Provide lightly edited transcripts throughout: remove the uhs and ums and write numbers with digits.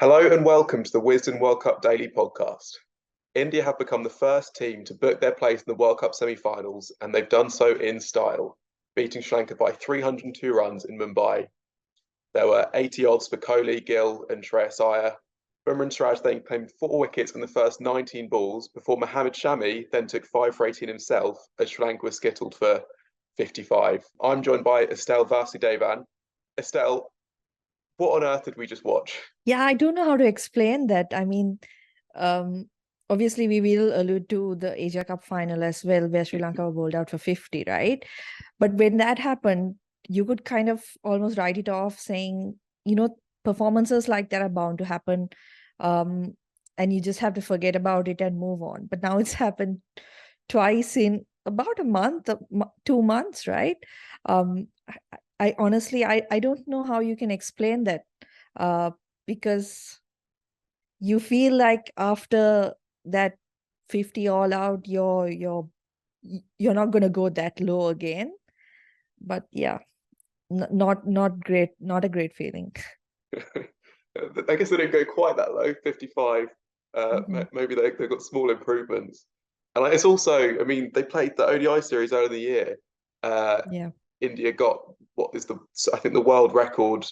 Hello and welcome to the Wisden World Cup Daily Podcast. India have become the first team to book their place in the World Cup semi-finals, and they've done so in style, beating Sri Lanka by 302 runs in Mumbai. There were 80 odds for Kohli, Gill and Shreyas Iyer. Bumrah and Siraj then claimed 4 wickets in the first 19 balls before Mohammad Shami then took 5 for 18 himself as Sri Lanka was skittled for 55. I'm joined by Estelle Vasudevan. Estelle, what on earth did we just watch? Yeah, I don't know how to explain that. Um, obviously, we will allude to the Asia Cup final as well, where Sri Lanka were bowled out for 50, right? But when that happened, you could kind of almost write it off saying, performances like that are bound to happen. Um, and you just have to forget about it and move on. But now it's happened twice in about a month, 2 months, right? Um, I honestly, I don't know how you can explain that. Uh, because you feel like after that 50 all out, you're not going to go that low again. But yeah, not great, not a great feeling. I guess they didn't go quite that low, 55. Mhm. Maybe they've got small improvements. And it's also, I mean, they played the ODI series earlier in the year. Uh, Yeah, India got what is I think the world record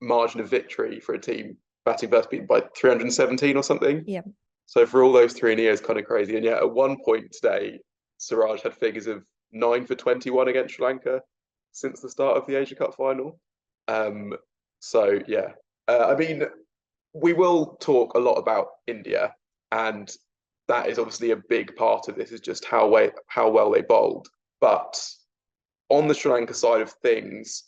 margin of victory for a team batting first beaten by 317 or something. yeah. So for all those 3 years, kind of crazy. And yet at one point today, Siraj had figures of 9 for 21 against Sri Lanka since the start of the Asia Cup final. Um, so yeah, I mean, we will talk a lot about India, and that is obviously a big part of this is just how well they bowled. But on the Sri Lanka side of things,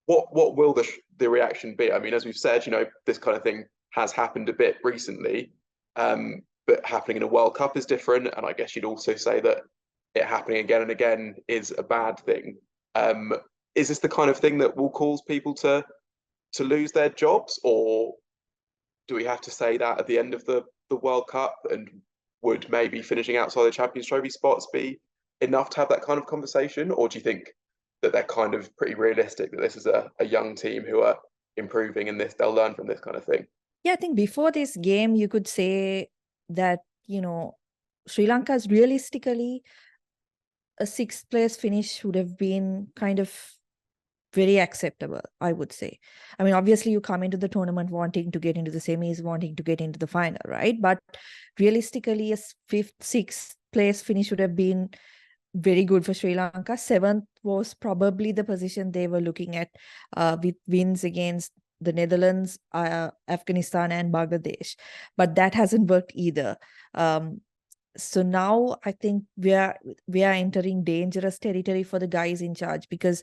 what will the reaction be? I mean, as we've said, this kind of thing has happened a bit recently, but happening in a World Cup is different, and I guess you'd also say that it happening again and again is a bad thing. Um, is this the kind of thing that will cause people to lose their jobs, or do we have to say that at the end of the World Cup? And would maybe finishing outside the Champions Trophy spots be enough to have that kind of conversation? Or do you think that they're kind of pretty realistic that this is a young team who are improving and they'll learn from this kind of thing? Yeah, I think before this game, you could say that, Sri Lanka's realistically a sixth place finish would have been kind of very acceptable, I would say. I mean, obviously, you come into the tournament wanting to get into the semis, wanting to get into the final, right? But realistically, a fifth, sixth place finish would have been very good for Sri Lanka. Seventh was probably the position they were looking at with wins against the Netherlands, Afghanistan, and Bangladesh. But that hasn't worked either. So now I think we are entering dangerous territory for the guys in charge, because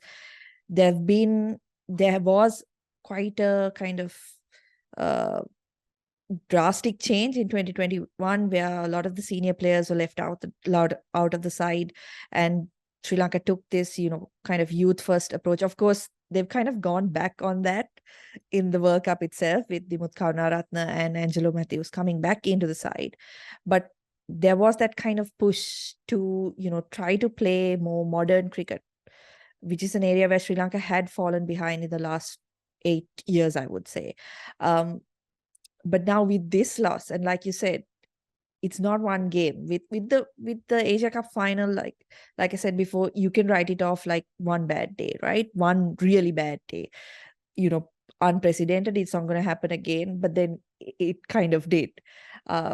there was quite a kind of uh, drastic change in 2021, where a lot of the senior players were out of the side, and Sri Lanka took this kind of youth first approach. Of course, they've kind of gone back on that in the World Cup itself, with Dimuth Karunaratne and Angelo Matthews coming back into the side. But there was that kind of push to try to play more modern cricket, which is an area where Sri Lanka had fallen behind in the last 8 years, I would say. Um, but now with this loss, and like you said, it's not one game. With the Asia Cup final, like I said before, you can write it off like one bad day, right? One really bad day. You know, Unprecedented. It's not going to happen again. But then it kind of did.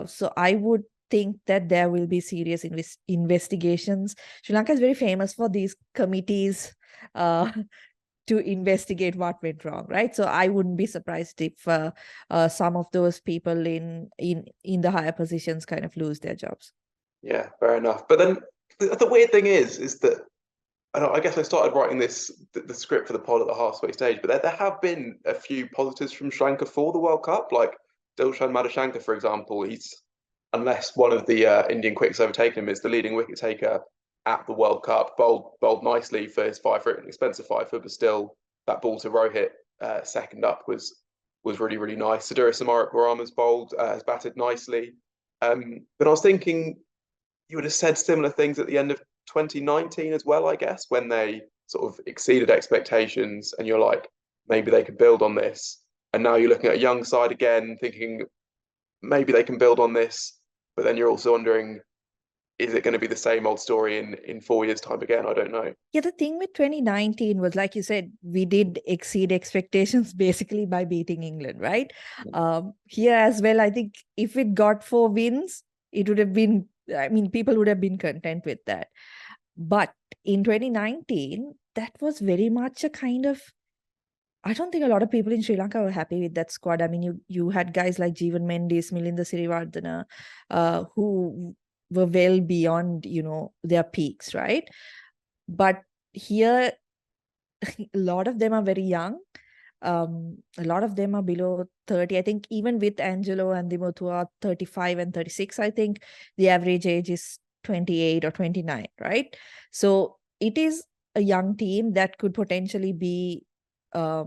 So I would think that there will be serious investigations. Sri Lanka is very famous for these committees uh, to investigate what went wrong, right? So I wouldn't be surprised if some of those people in the higher positions kind of lose their jobs. Yeah, fair enough. But then the weird thing is that I guess I started writing the script for the pod at the halfway stage, but there have been a few positives from Sri Lanka for the World Cup, like Dilshan Madashankar, for example. He's unless one of the Indian quicks overtaken him, is the leading wicket taker at the World Cup. Bowled nicely for his five for an expensive five for, but still that ball to Rohit second up was really nice. Sadura Samarak bowled has batted nicely. But I was thinking you would have said similar things at the end of 2019 as well, I guess, when they sort of exceeded expectations, and you're like, maybe they could build on this. And now you're looking at a young side again, thinking maybe they can build on this, but then you're also wondering, is it going to be the same old story in 4 years' time again? I don't know. Yeah, the thing with 2019 was, like you said, we did exceed expectations basically by beating England, right? Here as well, I think if it got 4 wins, it would have been, I mean, people would have been content with that. But in 2019, that was very much a kind of, I don't think a lot of people in Sri Lanka were happy with that squad. I mean, you had guys like Jeevan Mendis, Milinda Sirivardhana, who were well beyond, their peaks, right? But here, a lot of them are very young. A lot of them are below 30. I think even with Angelo and Dimot, who are 35 and 36, I think the average age is 28 or 29, right? So it is a young team that could potentially be, a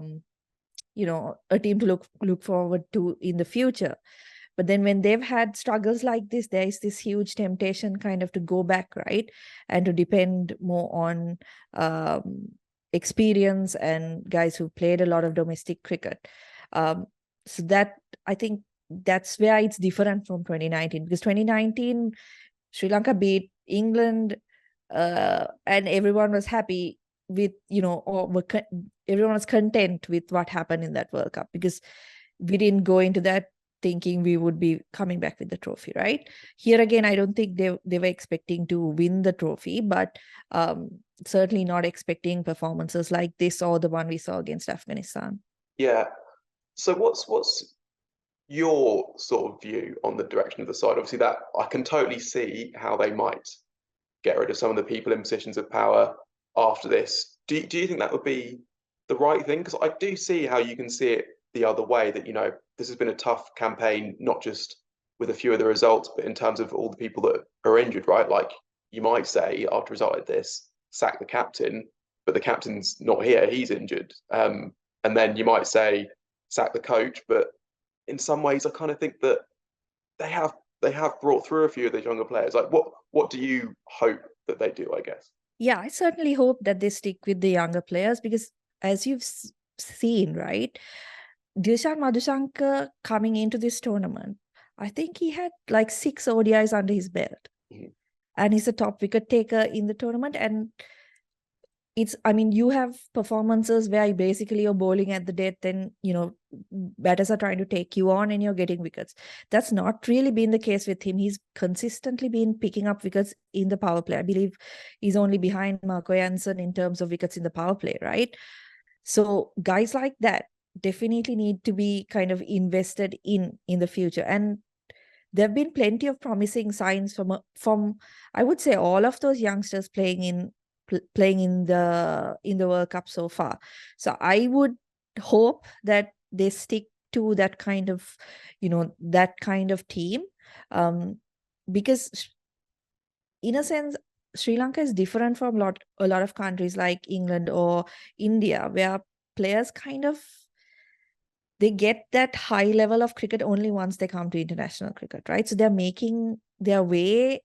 team to look forward to in the future. But then when they've had struggles like this, there is this huge temptation kind of to go back, right? And to depend more on experience and guys who played a lot of domestic cricket. So that, I think that's where it's different from 2019, because 2019, Sri Lanka beat England, and everyone was happy with, everyone was content with what happened in that World Cup, because we didn't go into that thinking we would be coming back with the trophy, right? Here again, I don't think they were expecting to win the trophy, but certainly not expecting performances like this or the one we saw against Afghanistan. Yeah. So what's your sort of view on the direction of the side? Obviously, that I can totally see how they might get rid of some of the people in positions of power after this. Do you think that would be the right thing? Because I do see how you can see it the other way, that, this has been a tough campaign, not just with a few of the results, but in terms of all the people that are injured, right? Like, you might say after a result like this, sack the captain, but the captain's not here, he's injured. And then you might say sack the coach, but in some ways I kind of think that they have brought through a few of these younger players. Like, what do you hope that they do, I guess? Yeah, I certainly hope that they stick with the younger players, because as you've seen, right, Dilshan Madhushankar coming into this tournament, I think he had like 6 ODIs under his belt. Mhm. And he's a top wicket taker in the tournament. And you have performances where basically you're bowling at the death, and, batters are trying to take you on and you're getting wickets. That's not really been the case with him. He's consistently been picking up wickets in the power play. I believe he's only behind Marco Jansen in terms of wickets in the power play, right? So guys like that definitely need to be kind of invested in the future. And there have been plenty of promising signs from I would say all of those youngsters playing in the World Cup so far. So I would hope that they stick to that kind of team, because in a sense Sri Lanka is different from a lot of countries like England or India, where players kind of, they get that high level of cricket only once they come to international cricket, right? So they're making their way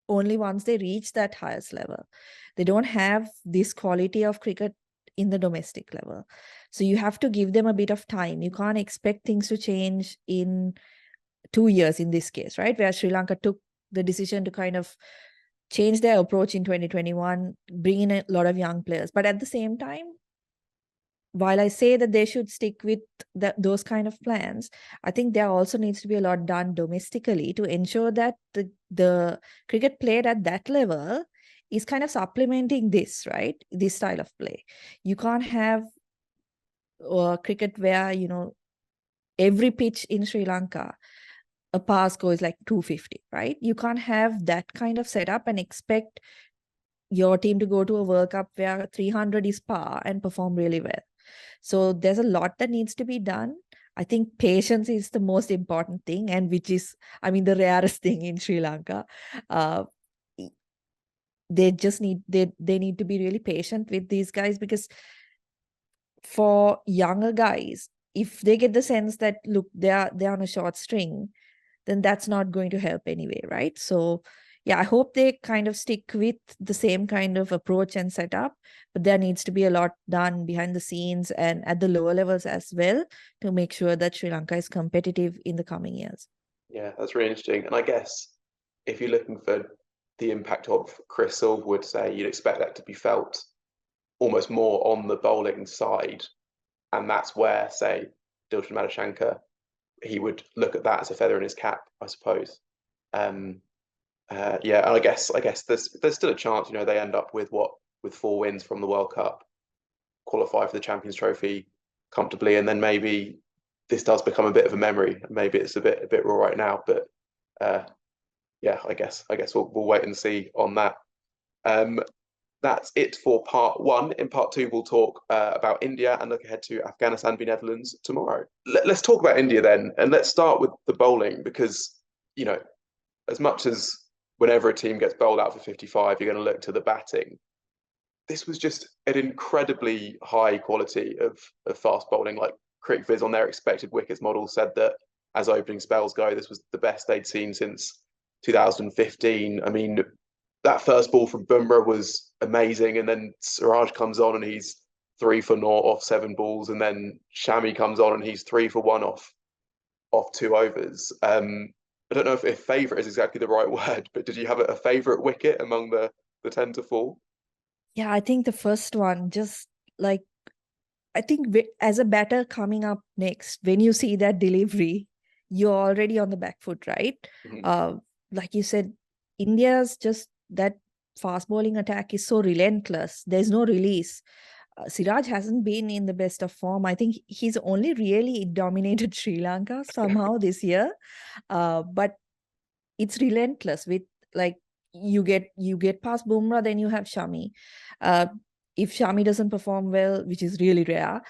only once they reach that highest level. They don't have this quality of cricket in the domestic level. So you have to give them a bit of time. You can't expect things to change in 2 years in this case, right? Where Sri Lanka took the decision to kind of change their approach in 2021, bring in a lot of young players. But at the same time, while I say that they should stick with those kind of plans, I think there also needs to be a lot done domestically to ensure that the cricket played at that level is kind of supplementing this, right? This style of play. You can't have cricket where, every pitch in Sri Lanka, a par score is like 250, right? You can't have that kind of setup and expect your team to go to a World Cup where 300 is par and perform really well. So there's a lot that needs to be done. I think patience is the most important thing, and which is, the rarest thing in Sri Lanka. They just need to be really patient with these guys, because for younger guys, if they get the sense that, look, they're on a short string, then that's not going to help anyway, right? So yeah, I hope they kind of stick with the same kind of approach and setup, but there needs to be a lot done behind the scenes and at the lower levels as well to make sure that Sri Lanka is competitive in the coming years. Yeah, that's really interesting. And I guess if you're looking for the impact of Chris Silverwood, say, you'd expect that to be felt almost more on the bowling side. And that's where, say, Dilshan Madashankar, he would look at that as a feather in his cap, I suppose. Um, yeah, and I guess there's still a chance, they end up with 4 wins from the World Cup, qualify for the Champions Trophy comfortably, and then maybe this does become a bit of a memory. Maybe it's a bit raw right now, but uh, yeah, I guess we'll wait and see on that. Um, that's it for part one. In part two, we'll talk about India and look ahead to Afghanistan v Netherlands tomorrow. Let's talk about India then, and let's start with the bowling because you know as much as whenever a team gets bowled out for 55, you're going to look to the batting. This was just an incredibly high quality of fast bowling. Like CricViz on their expected wickets model said that as opening spells go, this was the best they'd seen since 2015. I mean, that first ball from Bumrah was amazing, and then Siraj comes on and he's 3 for 0 off 7 balls, and then Shami comes on and he's 3 for 1 off 2 overs. I don't know if favourite is exactly the right word, but did you have a favourite wicket among the 10 to fall? Yeah, I think the first one, just like, I think as a batter coming up next, when you see that delivery, you're already on the back foot, right? Mm-hmm. Like you said, India's just that fast bowling attack is so relentless. There's no release. Siraj hasn't been in the best of form. I think he's only really dominated Sri Lanka somehow this year. But it's relentless with, like, you get past Bumrah, then you have Shami. Uh, if Shami doesn't perform well, which is really rare,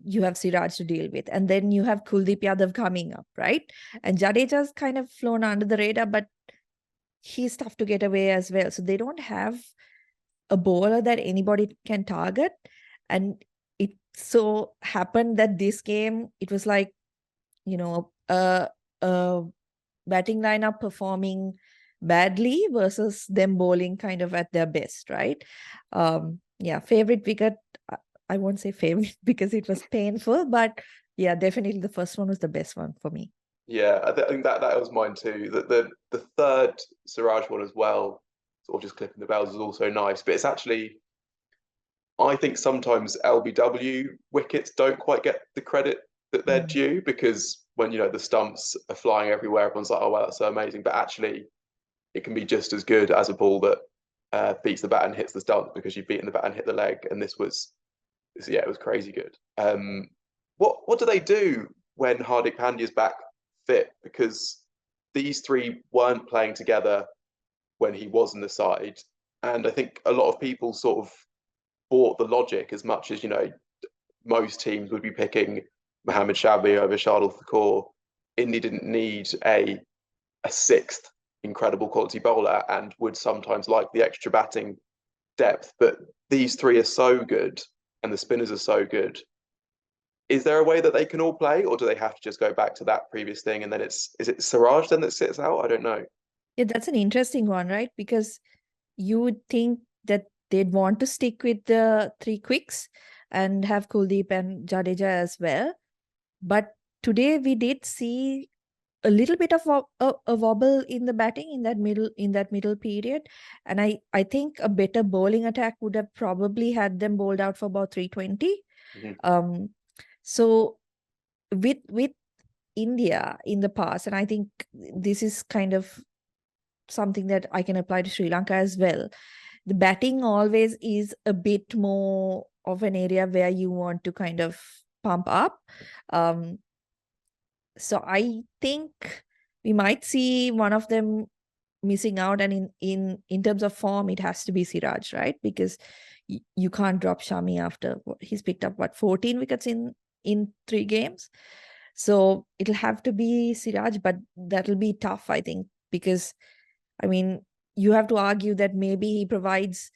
you have Siraj to deal with. And then you have Kuldeep Yadav coming up, right? And Jadeja's kind of flown under the radar, but he's tough to get away as well. So they don't have a bowler that anybody can target. And it so happened that this game, it was like, a batting lineup performing badly versus them bowling kind of at their best, right? Yeah, favorite wicket, I won't say favorite because it was painful, but yeah, definitely the first one was the best one for me. Yeah, I think that was mine too. The third Siraj one as well, sort of just clipping the bells, is also nice. But it's actually, I think sometimes LBW wickets don't quite get the credit that they're Mm. due because when the stumps are flying everywhere, everyone's like, "Oh wow, that's so amazing!" But actually, it can be just as good as a ball that beats the bat and hits the stump because you've beaten the bat and hit the leg. And yeah, it was crazy good. What do they do when Hardik Pandya's back fit? Because these three weren't playing together when he was in the side, and I think a lot of people sort of bought the logic as much as most teams would be picking Mohammad Shami over Shardul Thakur. Indy didn't need a sixth incredible quality bowler and would sometimes like the extra batting depth, but these three are so good and the spinners are so good. Is there a way that they can all play, or do they have to just go back to that previous thing and then is it Siraj then that sits out? I don't know. Yeah, that's an interesting one, right? Because you would think that they'd want to stick with the three quicks and have Kuldeep and Jadeja as well. But today we did see a little bit of a wobble in the batting in that middle period, and I think a better bowling attack would have probably had them bowled out for about 320. Mm-hmm. So with India in the past, and I think this is kind of something that I can apply to Sri Lanka as well. The batting always is a bit more of an area where you want to kind of pump up. Um, so I think we might see one of them missing out, and in terms of form, it has to be Siraj, right? Because you can't drop Shami after he's picked up 14 wickets in 3 games. So it'll have to be Siraj, but that'll be tough, I think, because I mean, you have to argue that maybe he provides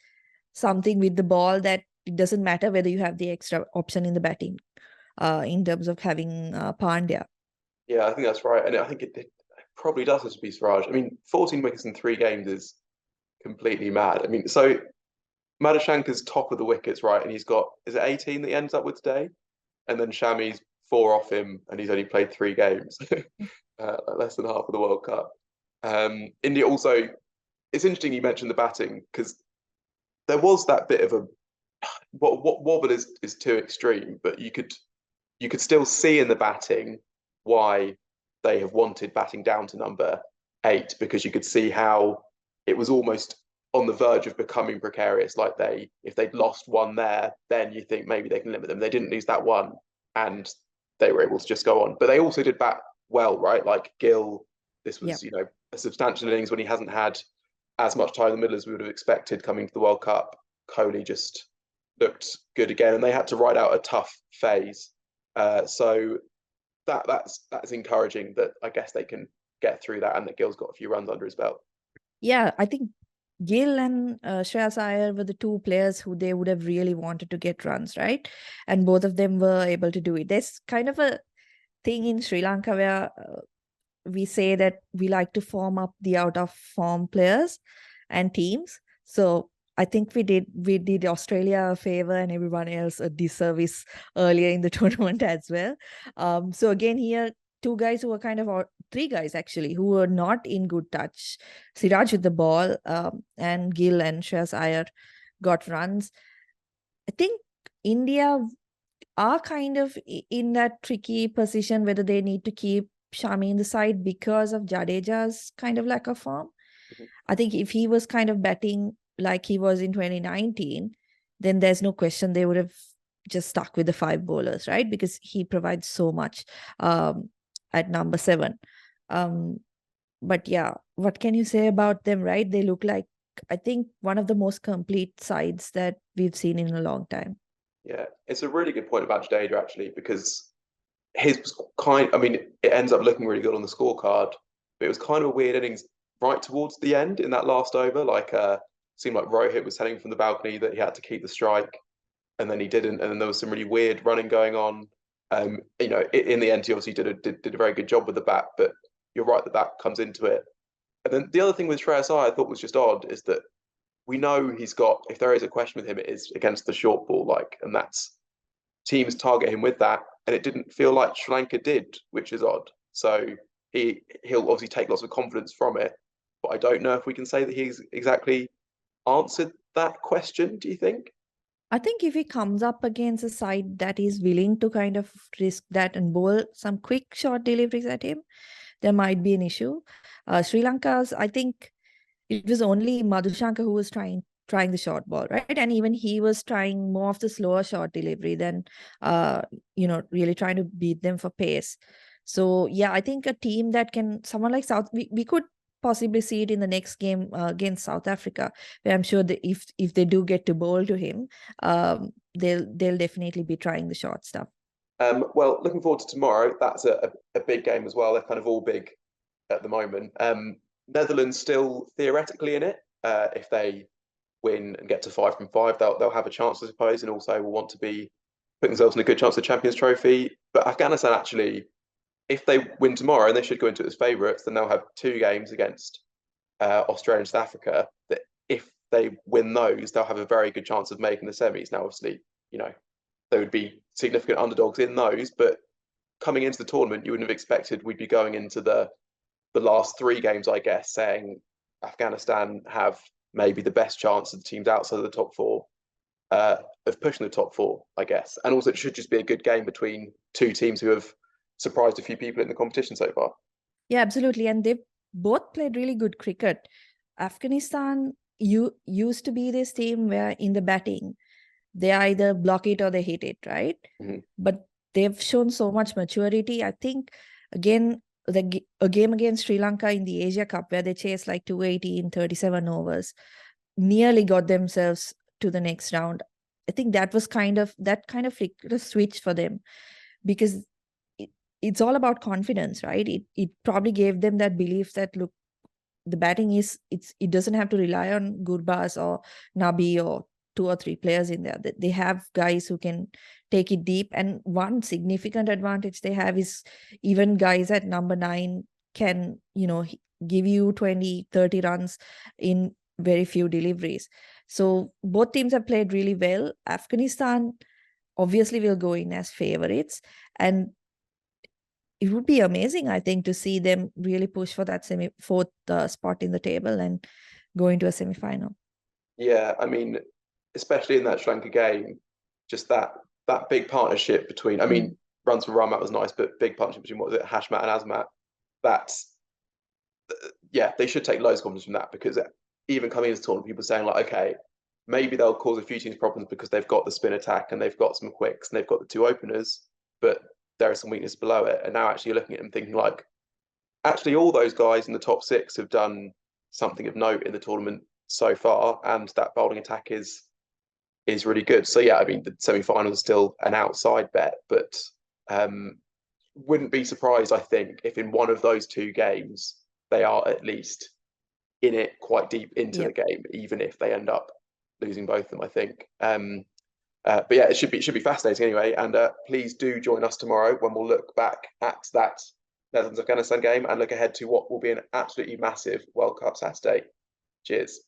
something with the ball that it doesn't matter whether you have the extra option in the batting, in terms of having Pandya. Yeah, I think that's right, and I think probably does have to be Siraj. I mean, 14 wickets in 3 games is completely mad. I mean, so Madhushankar's top of the wickets, right? And he's got, is it 18 that he ends up with today? And then Shami's 4 off him, and he's only played 3 games, less than half of the World Cup. India also, it's interesting you mentioned the batting because there was that bit of a what wobble is too extreme, but you could still see in the batting why they have wanted batting down to number 8 because you could see how it was almost on the verge of becoming precarious. Like if they'd lost one there, then you think maybe they can limit them. They didn't lose that one, and they were able to just go on. But they also did bat well, right? Like Gill, this was a substantial innings when he hasn't had as much time in the middle as we would have expected coming to the World Cup. Kohli just looked good again, and they had to ride out a tough phase. So that's encouraging that I guess they can get through that, and that Gill's got a few runs under his belt. Yeah, I think Gill and Shreyas Iyer were the 2 players who they would have really wanted to get runs, right? And both of them were able to do it. There's kind of a thing in Sri Lanka where we say that we like to form up the out of form players and teams. So I think we did Australia a favor and everyone else a disservice earlier in the tournament as well. So again here, 2 guys who were kind of, or 3 guys actually, who were not in good touch. Siraj with the ball, and Gill and Shreyas Iyer got runs. I think India are kind of in that tricky position whether they need to keep Shami in the side because of Jadeja's kind of lack of form. Mm-hmm. I think if he was kind of batting like he was in 2019, then there's no question they would have just stuck with the 5 bowlers, right? Because he provides so much at number 7. But yeah, what can you say about them, right? They look like, I think, one of the most complete sides that we've seen in a long time. Yeah, it's a really good point about Jadeja actually, because I mean, it ends up looking really good on the scorecard, but it was kind of a weird innings right towards the end in that last over. Like, seemed like Rohit was telling from the balcony that he had to keep the strike, and then he didn't, and then there was some really weird running going on. In the end, he obviously did a very good job with the bat, but you're right that comes into it. And then the other thing with Shreyas Iyer I thought was just odd is that we know he's got, if there is a question with him, it is against the short ball, and that's teams target him with that, and it didn't feel like Sri Lanka did, which is odd. So he'll obviously take lots of confidence from it, but I don't know if we can say that he's exactly answered that question. Do you think? I think if he comes up against a side that is willing to kind of risk that and bowl some quick short deliveries at him, there might be an issue. Sri Lanka's, I think it was only Madhushanka who was trying the short ball, right? And even he was trying more of the slower short delivery than, really trying to beat them for pace. So yeah, I think a team that can, someone like we could possibly see it in the next game against South Africa, where I'm sure that if they do get to bowl to him, they'll definitely be trying the short stuff. Well, looking forward to tomorrow. That's a big game as well. They're kind of all big at the moment. Netherlands still theoretically in it. If they win and get to 5 from 5, they'll have a chance, I suppose, and also will want to be putting themselves in a good chance of the Champions Trophy. But Afghanistan actually, if they win tomorrow, and they should go into it as favourites, then they'll have 2 games against Australia and South Africa. That if they win those, they'll have a very good chance of making the semis. Now, obviously, they would be significant underdogs in those, but coming into the tournament, you wouldn't have expected we'd be going into the last 3 games, I guess, saying Afghanistan have maybe the best chance of the teams outside of the top 4 of pushing the top 4, I guess. And also, it should just be a good game between 2 teams who have surprised a few people in the competition so far. Yeah, absolutely. And they've both played really good cricket. Afghanistan used to be this team where in the batting, they either block it or they hit it, right? Mm-hmm. But they've shown so much maturity. I think, again, a game against Sri Lanka in the Asia Cup where they chased like 280 in 37 overs, nearly got themselves to the next round. I think that kind of flicked a switch for them, because it's all about confidence, right? It probably gave them that belief that, look, the batting it doesn't have to rely on Gurbaz or Nabi or 2 or 3 players in there. They have guys who can take it deep. And one significant advantage they have is even guys at number 9 can, give you 20, 30 runs in very few deliveries. So both teams have played really well. Afghanistan obviously will go in as favorites, and it would be amazing, I think, to see them really push for that fourth spot in the table and go into a semi-final. Yeah, I mean, especially in that Sri Lanka game, just that big partnership between, I mean, runs from Ramat was nice, but big partnership between, what was it, Hashmat and Asmat. That's, yeah, they should take loads of confidence from that, because even coming into the tournament, people saying like, okay, maybe they'll cause a few teams problems because they've got the spin attack and they've got some quicks and they've got the two openers, but there are some weaknesses below it. And now actually you're looking at them thinking like, actually all those guys in the top six have done something of note in the tournament so far, and that bowling attack is really good. So yeah, I mean the semi-final is still an outside bet, but wouldn't be surprised, I think, if in one of those two games they are at least in it quite deep into the game, even if they end up losing both of them, I think. But yeah, it should be fascinating anyway. And please do join us tomorrow when we'll look back at that Netherlands Afghanistan game and look ahead to what will be an absolutely massive World Cup Saturday. Cheers.